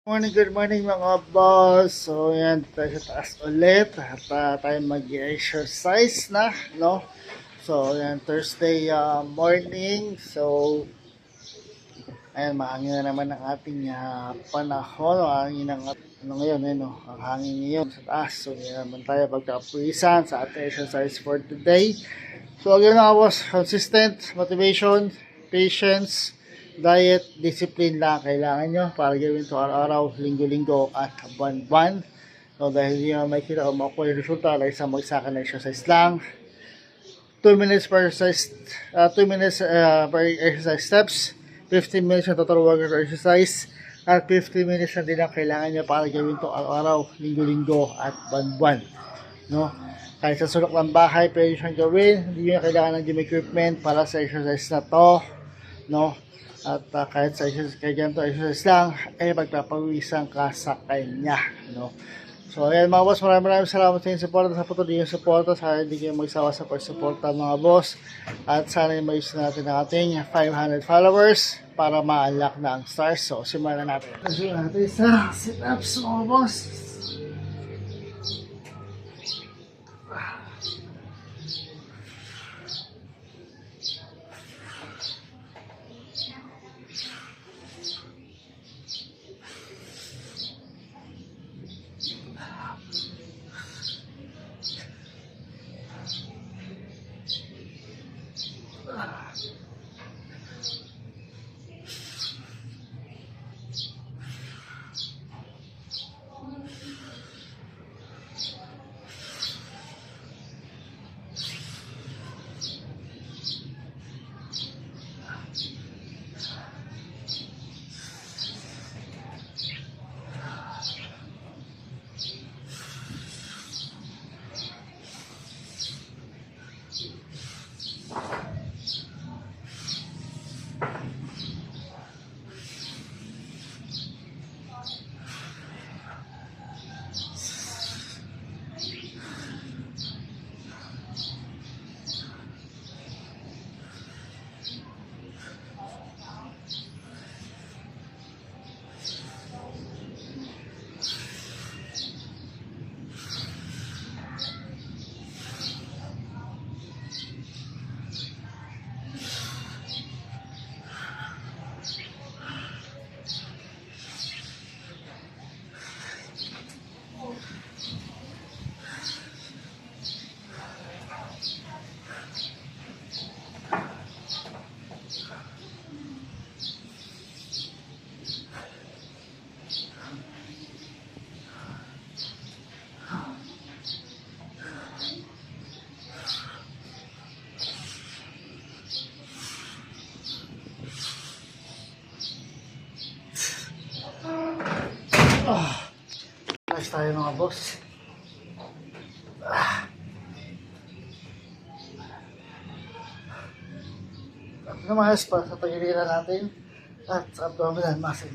Good morning mga boss. So yan, tayo sa taas ulit at tayo mag-exercise na, no? So yan, Thursday morning. So ayan, mahangin na naman ang ating panahon. Mahangin ang ngayon, no? Ang hangin ngayon sa taas. So yan naman tayo pagkapulisan sa ating exercise for today. So again mga boss, consistent, motivation, patience, diet, discipline lang kailangan nyo para gawin to araw-araw, linggo-linggo at buwan-buwan. So dahil hindi nyo makikita o makuha yung resulta, like sa mag-isa na exercise lang. 2 minutes per exercise, 2 minutes per exercise steps, 15 minutes na total workout exercise, at 15 minutes na din ang kailangan nyo para gawin to araw-araw, linggo-linggo at buwan-buwan. No? Kahit sa sulok ng bahay, pwede siyang gawin. Hindi nyo kailangan ng gym equipment para sa exercise na to. No? At kahit sa exercise, kaya ganito exercise lang, ay magpapawisan ka sa kanya. No? So, ayan mga boss, maraming salamat sa inyong suporta, sa patuloy yung suporta. Sana hindi kayo magsawa sa pag-suporta mga boss. At sana i-maayos natin ang ating 500 followers para ma-unlock na ang stars. So, simulan na natin. Simulan natin sa sit-ups mga boss. Nice tayo mga boss. At namayas pa sa tagiliran natin at sa abdominal muscle.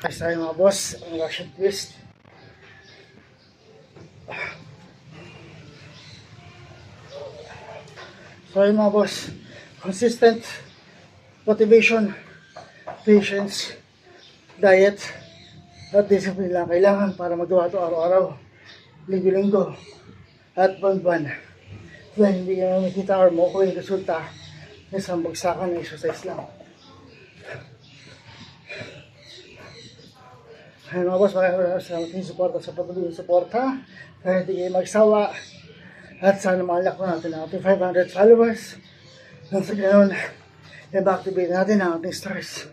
Next tayo mga boss, ang Russian twist. So yun mga boss, consistent motivation, patience, diet, at discipline lang kailangan para magawa ito araw-araw, linggo-linggo, at buwan-buwan. Dahil hindi ka makita or makukuha yung resulta ng isang bagsakan ng exercise lang. Ayun mga boss, maraming salamat yung suporta sa patuloy yung suporta. Kaya hindi kayo magsawa. At sana makalak na natin ang ating 500 followers. Nang sa ganoon, i-activate natin ang ating stars.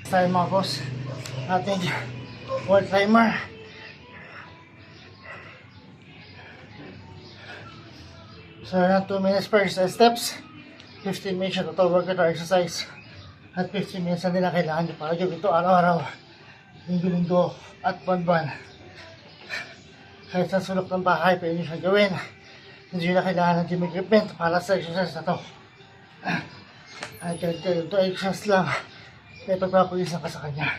Tayo mga boss, ating wall timer. So yan, 2 minutes per steps, 15 minutes na total workout or exercise, at 15 minutes na nila kailangan nyo para gawin ito araw-araw, linggo-linggo, at buwan-buwan. Kahit sa sulok ng bahay, pwede nyo siya gawin. Hindi nyo na kailangan ng gym equipment para sa exercise na to. Ay, kahit kayo ito exercise lang, may pagpapawisan ka sa kanya.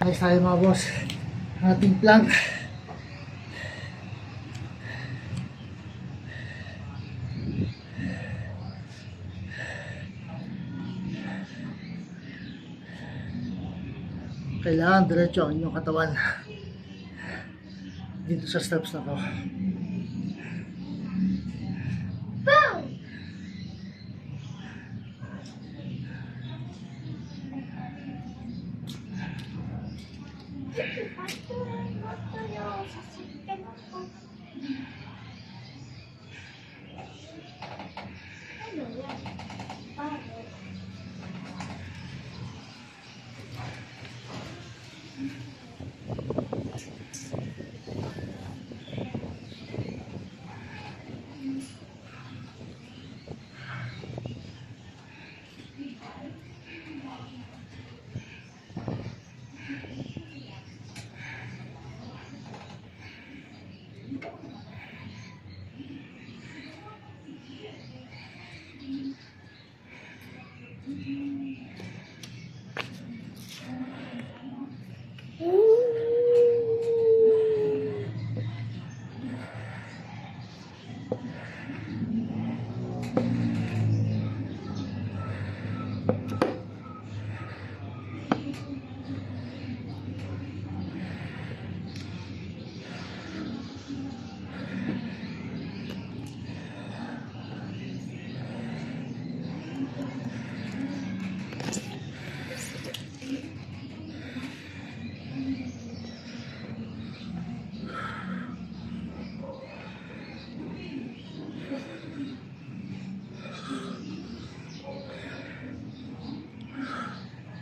Next tayo mga boss, ating plank. Kailangan diretso ang inyong katawan dito sa steps na to.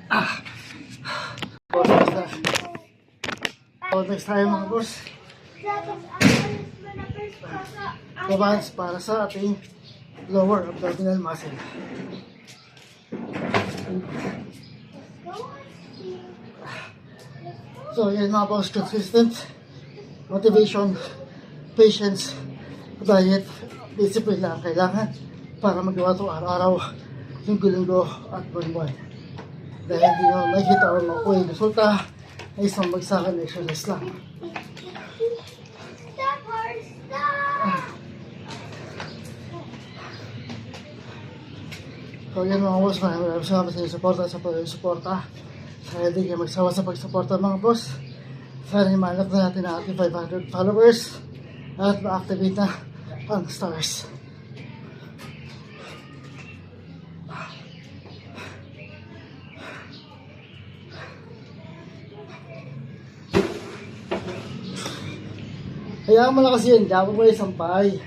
Boss, basta. So, next tayo mga boss. Advance para sa ating lower abdominal muscle. So, yan mga boss, consistent motivation, patience, diet, discipline lang kailangan para magawa ito araw-araw, linggo-linggo at buwan-buwan. Dahil hindi nyo makikita o makuha yung resulta ay isang bagsakan exercise lang. So yan mga boss, maraming salamat sa inyong suporta. Sana hindi kayo magsawa sa pagsuporta mga boss. Sana imalak na natin ang ating 500 followers at ma-activate na ang stars. Hayaan mo na kasi yun, diyan mo yung sampay.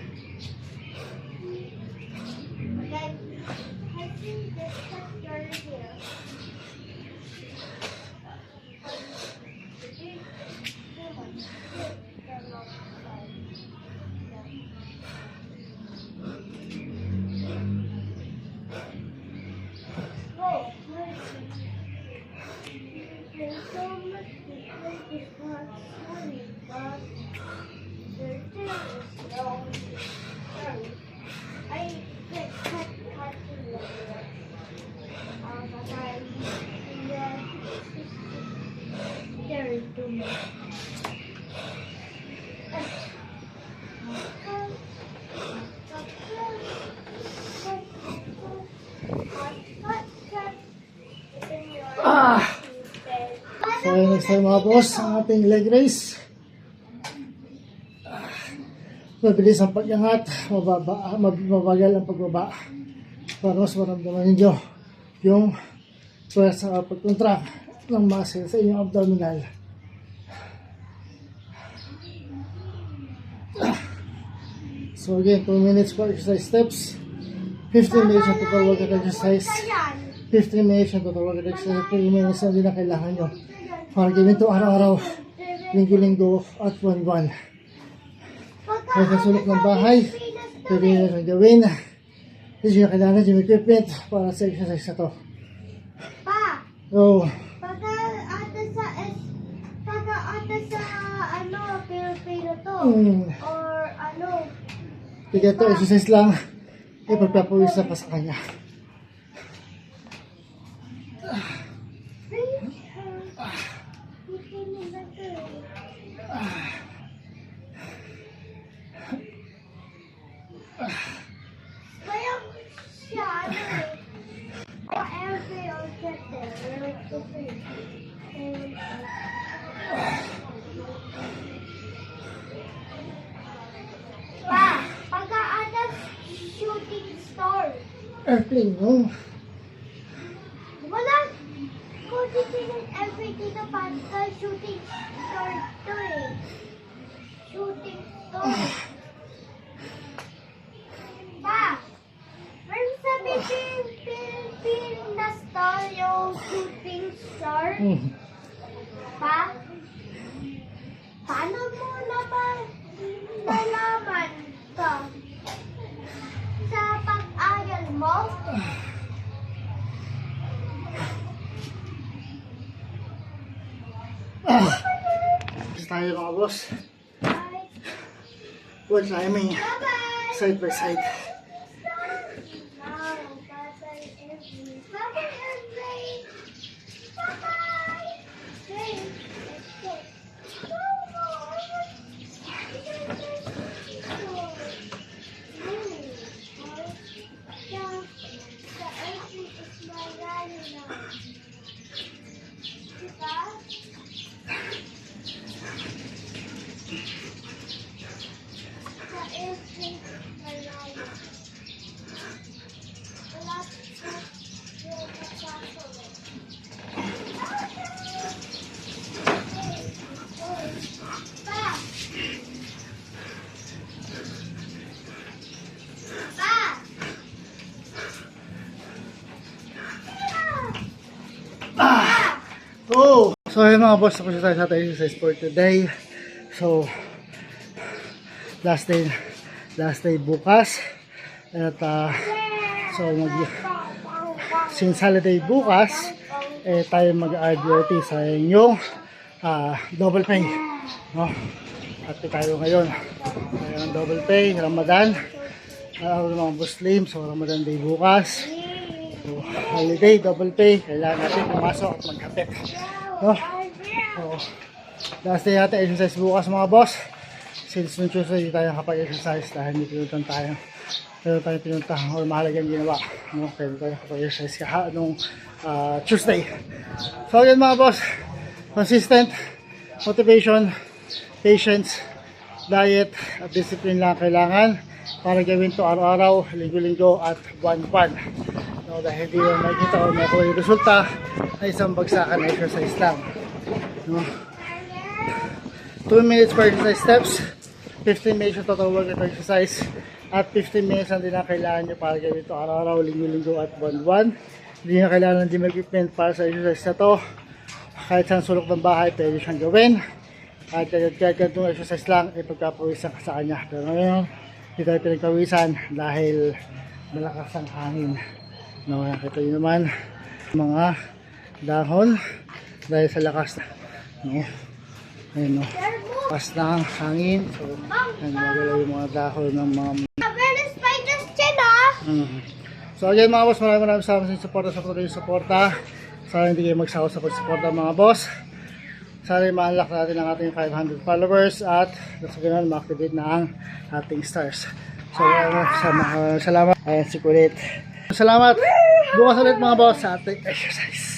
So next time mga boss, ang ating leg raise. Mabilis ang pag-angat, mabagal ang pagbaba. Para mas maramdaman ninyo yung pwersa o pag-contract ng muscle sa inyong abdominal. So again, 2 minutes for exercise steps, 15 minutes yung total workout exercise, 15 minutes yung total workout exercise, 3 minutes na din na kailangan nyo para gawin ito araw-araw, linggo-linggo at buwan-buwan. Kaya sa sulok ng bahay, pwede nyo na gawin. Hindi nyo kailangan yung equipment para sa exercise na to. Pa! So, Pagka-ata sa ano, pero to. Or ano. sige ito, exercise lang. Ipagpapawisa pa sa kanya. Kaya siya, ano eh. Every or Pa, pagka-ata shooting star. Airplane, no? Wala ko titingin every dito pagka shooting star to eh. Shooting star. Pa, meron sa Philippine na star yung shooting star. Pa, paano mo naman nalaman ka sa pag-aral mo? Gusto tayo mga boss. Ay, One timing, bye-bye! side by side. Now, bye-bye, every. Bye-bye, every. Bye-bye! Hey, let's go. Sa every malayo. So ayun mga boss, tapos tayo sa ating exercise for today. So, last day bukas. At so since holiday bukas, tayo mag-RDOT sa inyong double pay. No? At tayo ngayon. Tayo ng double pay, Ramadan. Araw ng mga Muslim, so Ramadan day bukas. So, holiday, double pay. Kailangan natin pumasok at magkapit. No? So, last day natin exercise bukas mga boss. Since nung Tuesday, hindi tayo kapag-exercise dahil hindi pinuntan tayo. Pero tayo pinunta or mahalagang ginawa. No? Kaya tayo kapag-exercise nung Tuesday. So, again mga boss, consistent, motivation, patience, diet, at discipline lang kailangan para gawin to araw-araw, linggo-linggo at buwan-buwan. No, dahil hindi mo makikita o makuha yung resulta na isang bagsakan na exercise lang. No? 2 minutes per exercise steps, 15 minutes yung total workout exercise, at 15 minutes ang din ang kailangan nyo para gawin ito araw-araw, linggo-linggo at buwan-buwan. Hindi na kailangan ng gym equipment para sa exercise na to. Kahit saan sulok ng bahay, pwede siyang gawin. Kahit ganitong exercise lang, ipagkapawisan ka sa kanya. Pero ngayon, hindi tayo pinagpawisan dahil malakas ang hangin. No, nakita nyo naman mga dahon dahil sa lakas na. No? Ayun, no? Lakas na ang hangin. So, ayun, magalaw yung mga dahon ng mga... So again mga boss, maraming salamat sa suporta sa patuloy yung suporta. Sana hindi kayo magsawa sa pagsuporta mga boss. Sana ma-unlock natin ang ating 500 followers at sa ganun ma-activate na ang ating stars. So salamat. Ayan si Kulit. Salamat. Bukas ulit mga boss sa ating exercise.